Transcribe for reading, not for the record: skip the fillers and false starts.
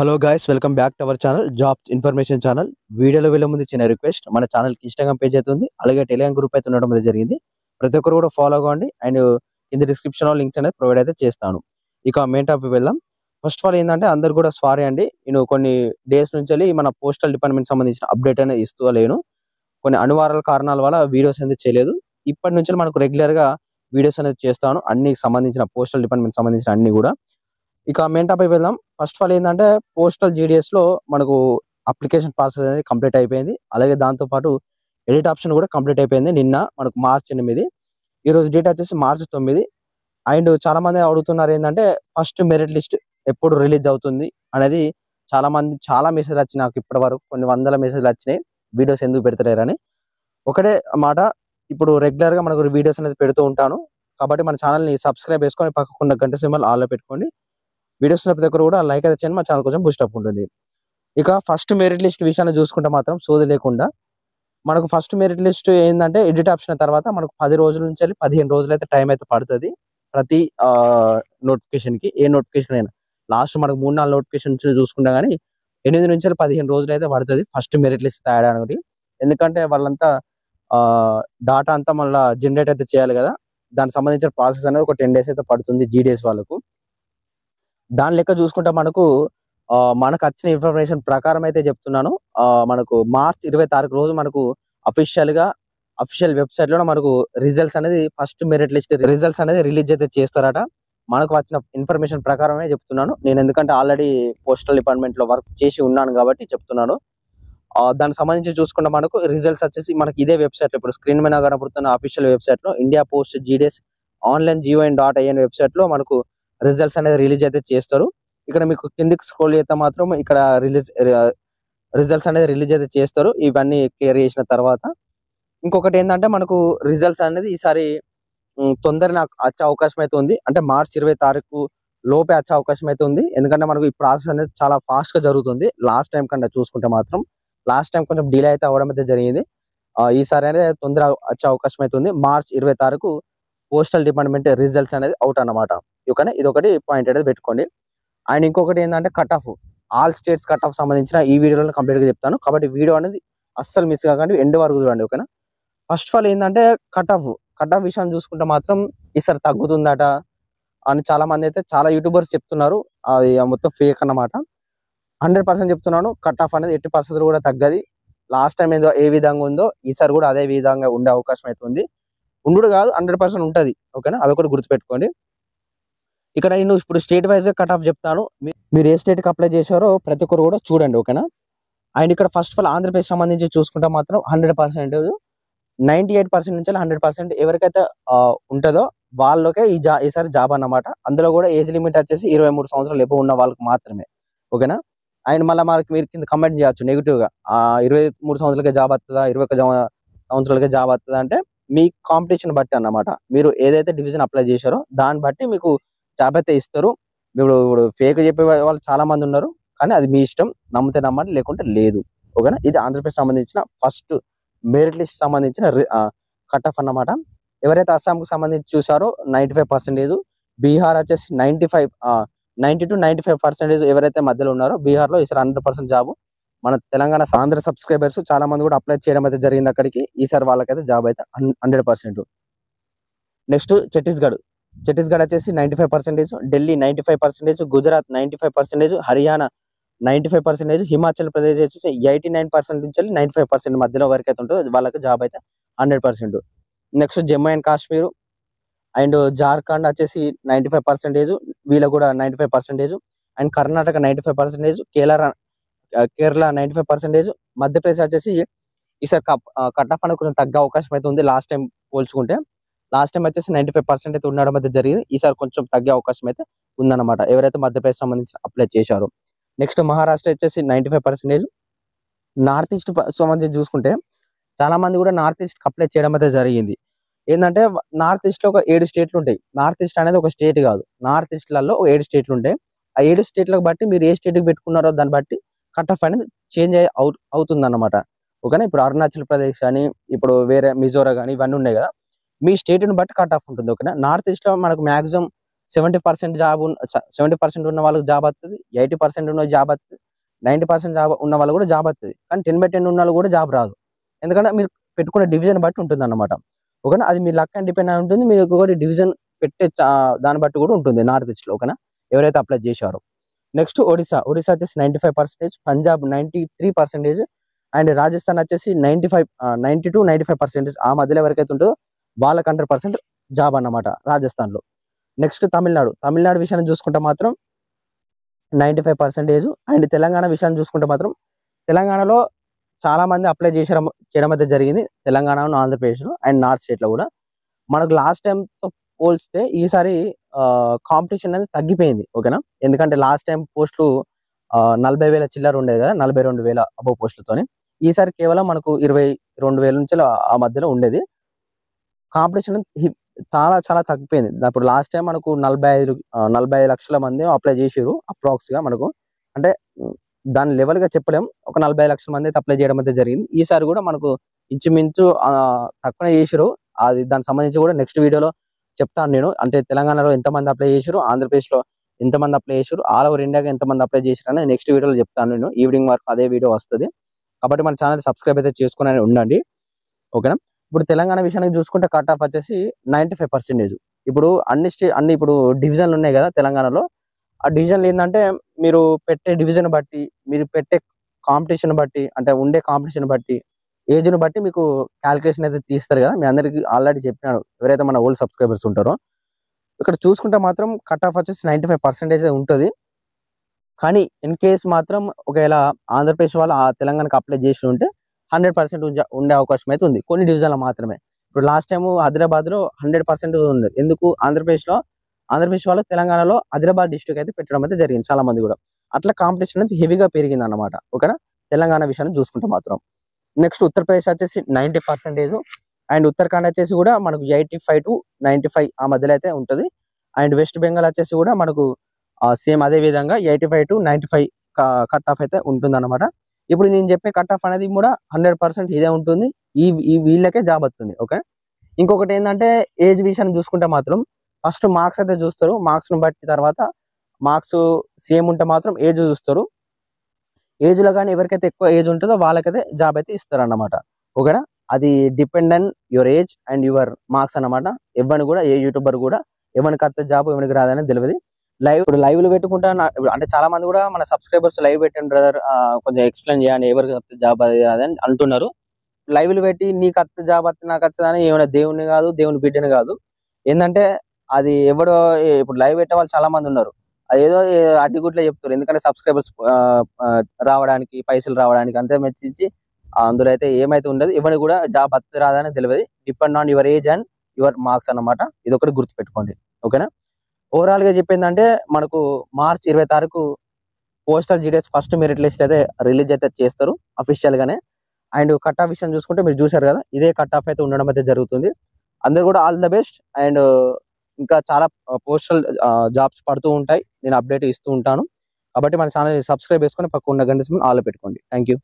Hello guys, welcome back to our channel jobs information channel. వీడియోలో వెళ్ళే ముందు చిన్న రిక్వెస్ట్, మన ఛానల్కి ఇన్స్టాగ్రామ్ పేజ్ అయితే ఉంది, అలాగే టెలిగ్రామ్ గ్రూప్ అయితే ఉండడం అయితే జరిగింది. ప్రతి ఒక్కరు కూడా ఫాలో అవ్వండి అండ్ కింద డిస్క్రిప్షన్లో లింక్స్ అనేది ప్రొవైడ్ అయితే చేస్తాను. ఇక మెయిన్ టాపిక్ వెళ్దాం. ఫస్ట్ ఆఫ్ ఆల్ ఏంటంటే అందరు కూడా సారీ అండి, నేను కొన్ని డేస్ నుంచి మన పోస్టల్ డిపార్ట్మెంట్ సంబంధించిన అప్డేట్ అనేది ఇస్తూ లేను. కొన్ని అనివార్య కారణాల వల్ల వీడియోస్ అనేది చేయలేదు. ఇప్పటి నుంచి మనకు రెగ్యులర్గా వీడియోస్ అనేది చేస్తాను, అన్ని సంబంధించిన పోస్టల్ డిపార్ట్మెంట్ సంబంధించిన అన్ని కూడా. ఇక మెయిన్ టాపిక్ వెళ్దాం. ఫస్ట్ ఆఫ్ ఆల్ ఏంటంటే పోస్టల్ జీడిఎస్లో మనకు అప్లికేషన్ ప్రాసెస్ అనేది కంప్లీట్ అయిపోయింది. అలాగే దాంతోపాటు ఎడిట్ ఆప్షన్ కూడా కంప్లీట్ అయిపోయింది. నిన్న మనకు మార్చి 8, ఈరోజు డేట్ వచ్చేసి మార్చి 9. అండ్ చాలా మంది అడుగుతున్నారు ఏంటంటే ఫస్ట్ మెరిట్ లిస్ట్ ఎప్పుడు రిలీజ్ అవుతుంది అనేది. చాలా మెసేజ్ వచ్చినాయి నాకు, ఇప్పటి వరకు కొన్ని వందల మెసేజ్లు వచ్చినాయి, వీడియోస్ ఎందుకు పెడతలేరని. ఒకటే మాట, ఇప్పుడు రెగ్యులర్గా మనకు వీడియోస్ అనేది పెడుతూ ఉంటాను కాబట్టి మన ఛానల్ని సబ్స్క్రైబ్ చేసుకొని పక్కకున్న గంట సింబల్ ఆల్లో పెట్టుకోండి. వీడియోస్ ప్రతి ఒక్కరు కూడా లైక్ అయితే చేయండి, మా ఛానల్ కొంచెం బూస్ట్ అప్ ఉంటుంది. ఇక ఫస్ట్ మెరిట్ లిస్ట్ విషయాన్ని చూసుకుంటే మాత్రం సోది లేకుండా మనకు ఫస్ట్ మెరిట్ లిస్ట్ ఏంటంటే ఎడిట్ ఆప్షన్ తర్వాత మనకు 10 రోజుల నుంచి 15 రోజులు అయితే టైం అయితే పడుతుంది ప్రతి నోటిఫికేషన్కి. ఏ నోటిఫికేషన్ అయినా లాస్ట్ మనకు 3-4 నోటిఫికేషన్ చూసుకుంటా కానీ 8 నుంచి 15 రోజులు అయితే పడుతుంది ఫస్ట్ మెరిట్ లిస్ట్ తయారడానికి. ఎందుకంటే వాళ్ళంతా డాటా అంతా మళ్ళీ జనరేట్ అయితే చేయాలి కదా, దానికి సంబంధించిన ప్రాసెస్ అనేది ఒక 10 డేస్ అయితే పడుతుంది జీడిఎస్ వాళ్ళకు. దాని లెక్క చూసుకుంటే మనకు మనకు వచ్చిన ఇన్ఫర్మేషన్ ప్రకారం అయితే చెప్తున్నాను, మనకు మార్చి 20 రోజు మనకు అఫీషియల్ వెబ్సైట్ లో మనకు రిజల్ట్స్ అనేది ఫస్ట్ మెరిట్ లిస్ట్ రిజల్ట్స్ అనేది రిలీజ్ అయితే చేస్తారట. మనకు వచ్చిన ఇన్ఫర్మేషన్ ప్రకారమే చెప్తున్నాను నేను, ఎందుకంటే ఆల్రెడీ పోస్టల్ డిపార్ట్మెంట్ లో వర్క్ చేసి ఉన్నాను కాబట్టి చెప్తున్నాను. దానికి సంబంధించి చూసుకుంటే మనకు రిజల్ట్స్ వచ్చేసి మనకి ఇదే వెబ్సైట్ లో, ఇప్పుడు స్క్రీన్ మీద కనబడుతున్న అఫీషియల్ వెబ్సైట్ లో India post GDS online GOIN.in website లో మనకు రిజల్ట్స్ అనేది రిలీజ్ అయితే చేస్తారు. ఇక్కడ మీకు కిందికి స్క్రోల్ చేస్తే మాత్రం ఇక్కడ రిజల్ట్స్ అనేది రిలీజ్ అయితే చేస్తారు. ఇవన్నీ క్లియర్ చేసిన తర్వాత ఇంకొకటి ఏంటంటే మనకు రిజల్ట్స్ అనేది ఈసారి తొందరగా వచ్చే అవకాశం అయితే ఉంది. అంటే మార్చి 20 లోపే వచ్చే అవకాశం అయితే ఉంది. ఎందుకంటే మనకు ఈ ప్రాసెస్ అనేది చాలా ఫాస్ట్ గా జరుగుతుంది. లాస్ట్ టైం కన్నా చూసుకుంటే మాత్రం లాస్ట్ టైం కొంచెం డిలే అయితే అవ్వడం అయితే జరిగింది. ఈసారి అనేది తొందరగా వచ్చే అవకాశం అయితే ఉంది. మార్చి 20 పోస్టల్ డిపార్ట్మెంట్ రిజల్ట్స్ అనేది అవుట్ అన్నమాట. ఓకేనా, ఇది ఒకటి పాయింట్ అనేది పెట్టుకోండి. అండ్ ఇంకొకటి ఏంటంటే cut off, all states cut off సంబంధించిన ఈ వీడియోలో కంప్లీట్ గా చెప్తాను కాబట్టి వీడియో అనేది అస్సలు మిస్ కాకండి, ఎండ్ వరకు చూడండి. ఓకేనా, ఫస్ట్ ఆఫ్ ఆల్ ఏంటంటే కట్ ఆఫ్ విషయాన్ని చూసుకుంటే మాత్రం ఈసారి తగ్గుతుందట అని చాలా మంది అయితే చాలా యూట్యూబర్స్ చెప్తున్నారు. అది మొత్తం ఫేక్ అన్నమాట. 100% చెప్తున్నాను, కట్ ఆఫ్ అనేది 80% కూడా తగ్గది. లాస్ట్ టైం ఏదో ఏ విధంగా ఉందో ఈసారి కూడా అదే విధంగా ఉండే అవకాశం అయితే ఉంది. ఉండు కాదు 100% ఉంటుంది. ఓకేనా, అదొకటి గుర్తుపెట్టుకోండి. ఇక్కడ నేను ఇప్పుడు స్టేట్ వైజ్ కట్ ఆఫ్ చెప్తాను, మీరు ఏ స్టేట్కి అప్లై చేశారో ప్రతి ఒక్కరు కూడా చూడండి. ఓకేనా, అండ్ ఇక్కడ ఫస్ట్ ఆఫ్ ఆల్ ఆంధ్రప్రదేశ్ సంబంధించి చూసుకుంటే మాత్రం 100%, 98% నుంచి 100% ఎవరికైతే ఉంటుందో వాళ్ళకే ఈసారి జాబ్ అన్నమాట. అందులో కూడా ఏజ్ లిమిట్ వచ్చేసి 23 సంవత్సరాలు ఎప్పుడు ఉన్న వాళ్ళకి మాత్రమే. ఓకేనా, అండ్ మళ్ళీ మీరు కింద కమెంట్ చేయొచ్చు నెగిటివ్ గా, 23 సంవత్సరాలకే జాబ్ వస్తుందా, 21 సంవత్సరాలకే జాబ్ వస్తుందా అంటే మీ కాంపిటీషన్ బట్టి అన్నమాట. మీరు ఏదైతే డివిజన్ అప్లై చేశారో దాన్ని బట్టి మీకు జాబ్ అయితే ఇస్తారు. ఇప్పుడు ఫేక్ చెప్పే వాళ్ళు చాలా మంది ఉన్నారు, కానీ అది మీ ఇష్టం, నమ్మితే నమ్మండి లేకుంటే లేదు. ఓకేనా, ఇది ఆంధ్రప్రదేశ్ సంబంధించిన ఫస్ట్ మెరిట్ లిస్ట్ సంబంధించిన కట్ ఆఫ్ అన్నమాట. ఎవరైతే అస్సాంకు సంబంధించి చూసారో 95%, బీహార్ వచ్చేసి 90 to 95% ఎవరైతే మధ్యలో ఉన్నారో బీహార్లో ఈసారి 100% జాబ్. మన తెలంగాణ ఆంధ్ర సబ్స్క్రైబర్స్ చాలా మంది కూడా అప్లై చేయడం అయితే జరిగింది అక్కడికి. ఈసారి వాళ్ళకైతే జాబ్ అయితే 100%. నెక్స్ట్ ఛత్తీస్గఢ్ వచ్చేసి 95%, ఢిల్లీ 95%, గుజరాత్ 95%, హర్యానా 95%, హిమాచల్ ప్రదేశ్ వచ్చేసి 89% నుంచి 95% మధ్యలో వరకు అయితే ఉంటుందో వాళ్ళకి జాబ్ అయితే 100%. Next Jammu and Kashmir and Jharkhand వచ్చేసి 95%, వీళ్ళకి కూడా 95%, అండ్ కర్ణాటక 95%, కేరళ 95%, మధ్యప్రదేశ్ వచ్చేసి ఈసారి కట్ ఆఫ్ అనేది కొంచెం తగ్గ అవకాశం అయితే ఉంది. లాస్ట్ టైం పోల్చుకుంటే లాస్ట్ టైం వచ్చేసి 95% అయితే ఉండడం అయితే జరిగింది. ఈసారి కొంచెం తగ్గే అవకాశం అయితే ఉందన్నమాట ఎవరైతే మధ్యప్రదేశ్ సంబంధించి అప్లై చేశారో. నెక్స్ట్ మహారాష్ట్ర వచ్చేసి 95%. నార్త్ ఈస్ట్ సంబంధించి చూసుకుంటే చాలా మంది కూడా నార్త్ ఈస్ట్ అప్లై చేయడం అయితే జరిగింది. ఏంటంటే నార్త్ ఈస్ట్ లో ఒక 7 స్టేట్లు ఉంటాయి. నార్త్ ఈస్ట్ అనేది ఒక స్టేట్ కాదు, నార్త్ ఈస్ట్ లలో 7 స్టేట్లు ఉంటాయి. ఆ 7 స్టేట్లకు బట్టి మీరు ఏ స్టేట్కి పెట్టుకున్నారో దాన్ని బట్టి కట్ ఆఫ్ అనేది చేంజ్ అవుతుంది అన్నమాట. ఓకేనా, ఇప్పుడు అరుణాచల్ ప్రదేశ్ అని, ఇప్పుడు వేరే మిజోరా కానీ ఇవన్నీ ఉన్నాయి కదా, మీ స్టేట్ని బట్టి కట్ ఆఫ్ ఉంటుంది. ఓకేనా, నార్త్ ఈస్ట్ లో మనకు మాక్సిమం 70% జాబ్ 70% ఉన్న వాళ్ళకి జాబ్ వస్తుంది, 80% ఉన్న జాబ్ వస్తుంది, 90% జాబ్ ఉన్న వాళ్ళు కూడా జాబ్ వస్తుంది. కానీ 10/10 ఉన్న వాళ్ళు కూడా జాబ్ రాదు. ఎందుకంటే మీరు పెట్టుకున్న డివిజన్ బట్టి ఉంటుంది అన్నమాట. ఓకేనా, అది మీ లక్ అండ్ డిపెండ్ అయి ఉంటుంది. మీరు ఒకటి డివిజన్ పెట్టే దాన్ని బట్టి కూడా ఉంటుంది నార్త్ ఈస్ట్ లో. ఓకేనా, ఎవరైతే అప్లై చేశారో. నెక్స్ట్ ఒడిశా వచ్చేసి 95%, పంజాబ్ 93%, అండ్ రాజస్థాన్ వచ్చేసి 90 to 95% ఆ మధ్యలో ఎవరికైతే ఉంటుందో వాళ్ళకి 100% జాబ్ అన్నమాట రాజస్థాన్ లో. నెక్స్ట్ తమిళనాడు విషయాన్ని చూసుకుంటే మాత్రం 95%, అండ్ తెలంగాణ విషయాన్ని చూసుకుంటే మాత్రం తెలంగాణలో చాలా మంది అప్లై చేయడం అయితే జరిగింది. తెలంగాణ, ఆంధ్రప్రదేశ్లో అండ్ నార్త్ స్టేట్ లో కూడా. మనకు లాస్ట్ టైం తో పోల్స్తే ఈసారి కాంపిటీషన్ అనేది తగ్గిపోయింది. ఓకేనా, ఎందుకంటే లాస్ట్ టైం పోస్టులు 40,000 చిల్లర ఉండేది కదా, 42,000 అబో పోస్టులతోని. ఈసారి కేవలం మనకు 22,000 నుంచి ఆ మధ్యలో ఉండేది. కాంపిటీషన్ చాలా చాలా తగ్గిపోయింది. ఇప్పుడు లాస్ట్ టైం మనకు 45 లక్షల మంది అప్లై చేసారు అప్రాక్స్ గా. మనకు అంటే దాని లెవెల్ గా చెప్పలేం, ఒక 45 లక్షల మంది అయితే అప్లై చేయడం అయితే జరిగింది. ఈసారి కూడా మనకు ఇంచుమించు తక్కువనే చేసారు. అది దానికి సంబంధించి కూడా నెక్స్ట్ వీడియోలో చెప్తాను నేను. అంటే తెలంగాణలో ఎంతమంది అప్లై చేశారు, ఆంధ్రప్రదేశ్లో ఎంతమంది అప్లై చేశారు, ఆల్ ఓవర్ ఇండియాగా ఎంతమంది అప్లై చేశారు అనేది నెక్స్ట్ వీడియోలో చెప్తాను నేను. ఈవినింగ్ వరకు అదే వీడియో వస్తుంది. కాబట్టి మన ఛానల్ సబ్స్క్రైబ్ అయితే చేసుకుని ఉండండి. ఓకేనా, ఇప్పుడు తెలంగాణ విషయానికి చూసుకుంటే కట్ ఆఫ్ వచ్చేసి 95%. ఇప్పుడు అన్ని ఇప్పుడు డివిజన్లు ఉన్నాయి కదా తెలంగాణలో. ఆ డివిజన్లు ఏంటంటే మీరు పెట్టే డివిజన్ బట్టి, మీరు పెట్టే కాంపిటీషన్ బట్టి, అంటే ఉండే కాంపిటీషన్ బట్టి, ఏజ్ను బట్టి మీకు క్యాలిక్యులేషన్ అయితే తీస్తారు కదా. మీ అందరికి ఆల్రెడీ చెప్పినాను ఎవరైతే మన ఓల్డ్ సబ్స్క్రైబర్స్ ఉంటారో. ఇక్కడ చూసుకుంటే మాత్రం కట్ ఆఫ్ వచ్చేసి 95% ఉంటుంది. కానీ ఇన్ కేస్ మాత్రం ఒకవేళ ఆంధ్రప్రదేశ్ వాళ్ళు ఆ తెలంగాణకు అప్లై చేసి ఉంటే 100% ఉండే అవకాశం అయితే ఉంది, కొన్ని డివిజన్లు మాత్రమే. ఇప్పుడు లాస్ట్ టైం హైదరాబాద్ లో 100% ఉంది. ఎందుకు, ఆంధ్రప్రదేశ్ వాళ్ళు తెలంగాణలో హైదరాబాద్ డిస్ట్రిక్ట్ అయితే పెట్టడం అయితే జరిగింది చాలా మంది కూడా. అట్లా కాంపిటీషన్ అనేది హెవీగా పెరిగింది అన్నమాట. ఓకేనా, తెలంగాణ విషయాన్ని చూసుకుంటే మాత్రం. నెక్స్ట్ ఉత్తరప్రదేశ్ వచ్చేసి 90%, అండ్ ఉత్తరాఖండ్ వచ్చేసి కూడా మనకు 85 to 95 ఆ మధ్యలో అయితే ఉంటుంది. అండ్ వెస్ట్ బెంగాల్ వచ్చేసి కూడా మనకు సేమ్ అదే విధంగా 85 to 95 కట్ ఆఫ్ అయితే ఉంటుంది అనమాట. ఇప్పుడు నేను చెప్పే కట్ ఆఫ్ అనేది కూడా 100% ఇదే ఉంటుంది. ఈ వీళ్ళకే జాబ్ వస్తుంది. ఓకే, ఇంకొకటి ఏంటంటే ఏజ్ విషయాన్ని చూసుకుంటే మాత్రం ఫస్ట్ మార్క్స్ అయితే చూస్తారు. మార్క్స్ ను బట్టి తర్వాత మార్క్స్ సేమ్ ఉంటే మాత్రం ఏజ్ చూస్తారు. ఏజ్ లో కానీ ఎవరికైతే ఎక్కువ ఏజ్ ఉంటుందో వాళ్ళకైతే జాబ్ అయితే ఇస్తారు అన్నమాట. ఓకేనా, అది depend on your age and your marks అన్నమాట. ఎవరిని కూడా ఏ యూట్యూబర్ కూడా ఎవరికి వస్తే జాబ్ ఎవరికి రాదని తెలియదు. ఇప్పుడు లైవ్లు పెట్టుకుంటా అంటే చాలా మంది కూడా మన సబ్స్క్రైబర్స్ లైవ్ పెట్టండి బ్రదర్, కొంచెం ఎక్స్ప్లెయిన్ చేయండి ఎవరికి వస్తే జాబ్ అది అని అంటున్నారు. లైవ్లు పెట్టి నీకు అత్త జాబ్ వస్తే నాకు వస్తుందని ఏమైనా దేవుని కాదు, దేవుని బిడ్డని కాదు. ఏంటంటే అది ఎవడో ఇప్పుడు లైవ్ పెట్టే వాళ్ళు చాలా మంది ఉన్నారు. అదేదో అడ్డిగుట్లే చెప్తారు. ఎందుకంటే సబ్స్క్రైబర్స్ రావడానికి, పైసలు రావడానికి అంతే మెచ్చించి అందులో అయితే ఏమైతే ఉండదు. ఎవరికి కూడా జాబ్ వస్తే రాదని తెలియదు. Depend on your age and your marks అన్నమాట. ఇది ఒకటి గుర్తుపెట్టుకోండి. ఓకేనా, ఓవరాల్ గా చెప్పిందంటే మనకు మార్చ్ 20 తారీఖు postal GDS first merit list అయితే రిలీజ్ అయితే చేస్తారు అఫీషియల్ గానే. అండ్ కట్ ఆఫ్ విషయం చూసుకుంటే మీరు చూసారు కదా, ఇదే కట్ ఆఫ్ అయితే ఉండడం అయితే జరుగుతుంది. అందరు కూడా ఆల్ ద బెస్ట్. అండ్ ఇంకా చాలా పోస్టల్ జాబ్స్ పడుతూ ఉంటాయి, నేను అప్డేట్ ఇస్తూ ఉంటాను. కాబట్టి మన ఛానల్ సబ్స్క్రైబ్ చేసుకొని పక్కన ఉన్న గంట ఆల్ పెట్టుకోండి. Thank you.